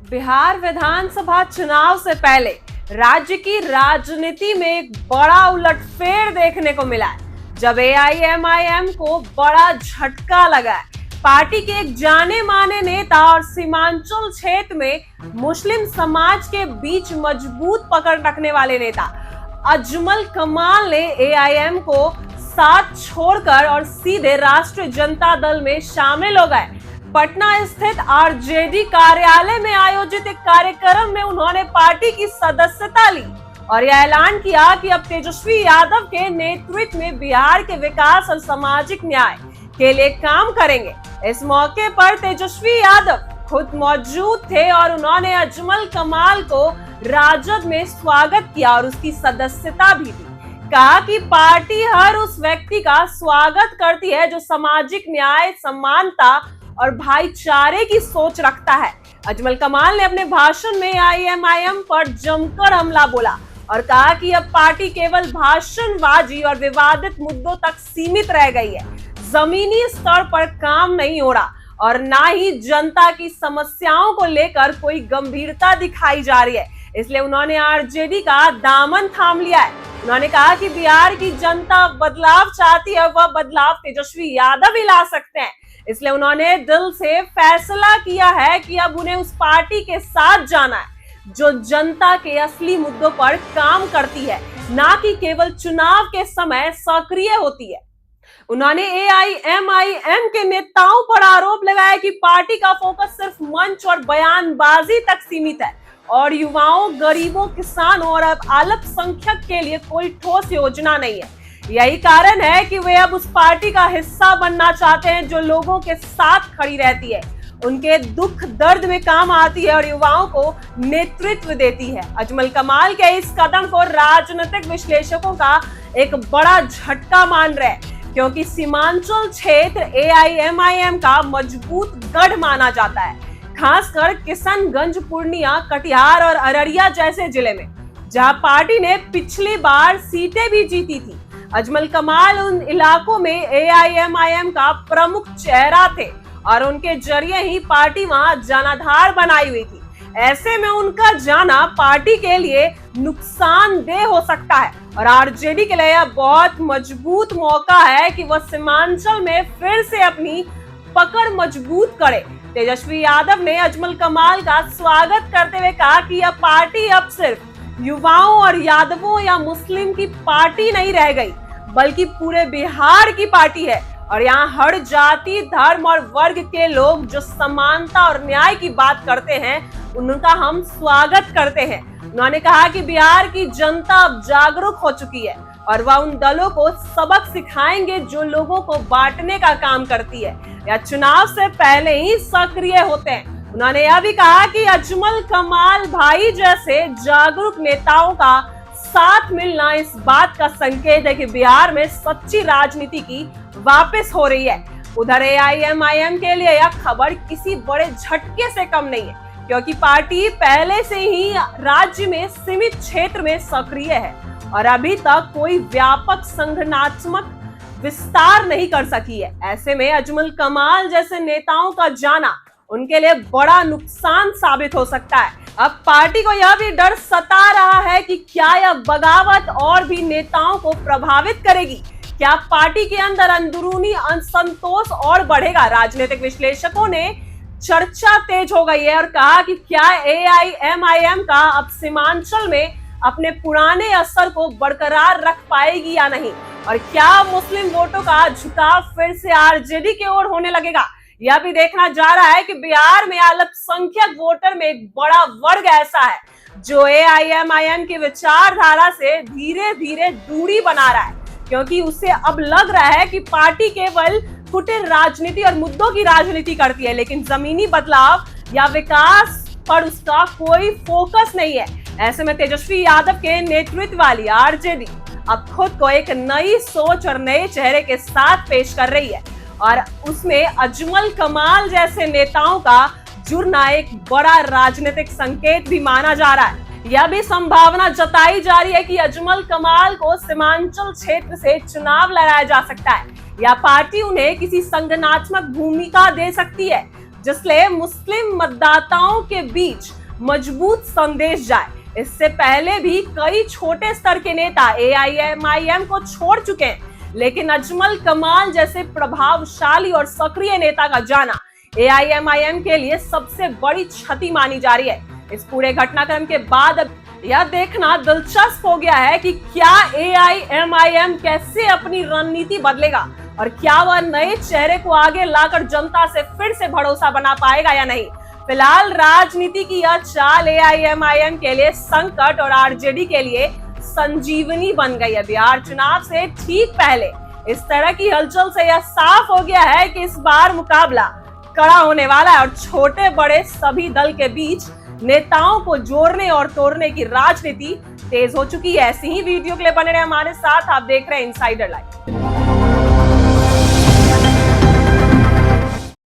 बिहार विधानसभा चुनाव से पहले राज्य की राजनीति में एक बड़ा उलटफेर देखने को मिला है, जब एआईएमआईएम को बड़ा झटका लगा है। पार्टी के एक जाने माने नेता और सीमांचल क्षेत्र में मुस्लिम समाज के बीच मजबूत पकड़ रखने वाले नेता अजमल कमाल ने एआईएम को साथ छोड़कर और सीधे राष्ट्रीय जनता दल में शामिल हो गए। पटना स्थित आरजेडी कार्यालय में आयोजित एक कार्यक्रम में उन्होंने पार्टी की सदस्यता ली और यह ऐलान किया कि अब तेजस्वी यादव के नेतृत्व में बिहार के विकास और सामाजिक न्याय के लिए काम करेंगे। इस मौके पर तेजस्वी यादव खुद मौजूद थे और उन्होंने अजमल कमाल को राजद में स्वागत किया और उसकी सदस्यता भी दी। कहा कि पार्टी हर उस व्यक्ति का स्वागत करती है जो सामाजिक न्याय, समानता और भाईचारे की सोच रखता है। अजमल कमाल ने अपने भाषण में एआईएमआईएम पर जमकर हमला बोला और कहा कि अब पार्टी केवल भाषणबाजी और विवादित मुद्दों तक सीमित रह गई है, जमीनी स्तर पर काम नहीं हो रहा और ना ही जनता की समस्याओं को लेकर कोई गंभीरता दिखाई जा रही है। इसलिए उन्होंने आरजेडी का दामन थाम लिया है। उन्होंने कहा कि बिहार की जनता बदलाव चाहती है, वह बदलाव तेजस्वी यादव ही ला सकते हैं। इसलिए उन्होंने दिल से फैसला किया है कि अब उन्हें उस पार्टी के साथ जाना है जो जनता के असली मुद्दों पर काम करती है, ना कि केवल चुनाव के समय सक्रिय होती है। उन्होंने एआईएमआईएम के नेताओं पर आरोप लगाया कि पार्टी का फोकस सिर्फ मंच और बयानबाजी तक सीमित है और युवाओं, गरीबों, किसानों और अल्पसंख्यक के लिए कोई ठोस योजना नहीं है। यही कारण है कि वे अब उस पार्टी का हिस्सा बनना चाहते हैं जो लोगों के साथ खड़ी रहती है, उनके दुख दर्द में काम आती है और युवाओं को नेतृत्व देती है। अजमल कमाल के इस कदम को राजनीतिक विश्लेषकों का एक बड़ा झटका मान रहे हैं, क्योंकि सीमांचल क्षेत्र एआईएमआईएम का मजबूत गढ़ माना जाता है, खासकर किशनगंज, पूर्णिया, कटिहार और अररिया जैसे जिले में, जहां पार्टी ने पिछली बार सीटें भी जीती थी। अजमल कमाल उन इलाकों में एआईएमआईएम का प्रमुख चेहरा थे और उनके जरिए ही पार्टी वहां जनाधार बनाई हुई थी। ऐसे में उनका जाना पार्टी के लिए नुकसानदेह हो सकता है और आरजेडी के लिए यह बहुत मजबूत मौका है कि वह सीमांचल में फिर से अपनी पकड़ मजबूत करे। तेजस्वी यादव ने अजमल कमाल का स्वागत करते हुए कहा कि यह पार्टी अब सिर्फ युवाओं और यादवों या मुस्लिम की पार्टी नहीं रह गई, बल्कि पूरे बिहार की पार्टी है और यहाँ हर जाति, धर्म और वर्ग के लोग जो समानता और न्याय की बात करते हैं, उनका हम स्वागत करते हैं। उन्होंने कहा कि बिहार की जनता अब जागरूक हो चुकी है और वह उन दलों को सबक सिखाएंगे जो लोगों को बांटने का काम करती है या चुनाव से पहले ही सक्रिय होते हैं। उन्होंने यह भी कहा कि अजमल कमाल भाई जैसे जागरूक नेताओं का साथ मिलना इस बात का संकेत है कि बिहार में सच्ची राजनीति की वापस हो रही है। उधर एआईएमआईएम के लिए यह खबर किसी बड़े झटके से कम नहीं है, क्योंकि पार्टी पहले से ही राज्य में सीमित क्षेत्र में सक्रिय है और अभी तक कोई व्यापक संगठनात्मक विस्तार नहीं कर सकी है। ऐसे में अजमल कमाल जैसे नेताओं का जाना उनके लिए बड़ा नुकसान साबित हो सकता है। अब पार्टी को यह भी डर सता रहा है कि क्या यह बगावत और भी नेताओं को प्रभावित करेगी, क्या पार्टी के अंदर अंदरूनी असंतोष और बढ़ेगा। राजनीतिक विश्लेषकों ने चर्चा तेज हो गई है और कहा कि क्या एआईएमआईएम का अब सीमांचल में अपने पुराने असर को बरकरार रख पाएगी या नहीं, और क्या मुस्लिम वोटों का झुकाव फिर से आरजेडी की ओर होने लगेगा। यह भी देखना जा रहा है कि बिहार में अल्पसंख्यक वोटर में एक बड़ा वर्ग ऐसा है जो एआईएमआईएम की विचारधारा से धीरे धीरे दूरी बना रहा है, क्योंकि उसे अब लग रहा है कि पार्टी केवल कुटिल राजनीति और मुद्दों की राजनीति करती है, लेकिन जमीनी बदलाव या विकास पर उसका कोई फोकस नहीं है। ऐसे में तेजस्वी यादव के नेतृत्व वाली आरजेडी अब खुद को एक नई सोच और नए चेहरे के साथ पेश कर रही है और उसमें अजमल कमाल जैसे नेताओं का जुड़ना एक बड़ा राजनीतिक संकेत भी माना जा रहा है। यह भी संभावना जताई जा रही है कि अजमल कमाल को सीमांचल क्षेत्र से चुनाव लड़ाया जा सकता है या पार्टी उन्हें किसी संगठनात्मक भूमिका दे सकती है, जिससे मुस्लिम मतदाताओं के बीच मजबूत संदेश जाए। इससे पहले भी कई छोटे स्तर के नेता एआईएमआईएम को छोड़ चुके हैं, लेकिन अजमल कमाल जैसे प्रभावशाली और सक्रिय नेता का जाना एआईएमआईएम के लिए सबसे बड़ी क्षति मानी जा रही है। इस पूरे घटनाक्रम के बाद अब यह देखना दिलचस्प हो गया है कि क्या एआईएमआईएम कैसे अपनी रणनीति बदलेगा और क्या वह नए चेहरे को आगे लाकर जनता से फिर से भरोसा बना पाएगा या नहीं। फिलहाल राजनीति की यह चाल एआईएमआईएम के लिए संकट और आरजेडी के लिए संजीवनी बन गई है। बिहार चुनाव से ठीक पहले इस तरह की हलचल से यह साफ हो गया है कि इस बार मुकाबला कड़ा होने वाला है और छोटे बड़े सभी दल के बीच नेताओं को जोड़ने और तोड़ने की राजनीति तेज हो चुकी है। ऐसी ही वीडियो के लिए बने रहे हमारे साथ। आप देख रहे हैं इनसाइडर लाइव।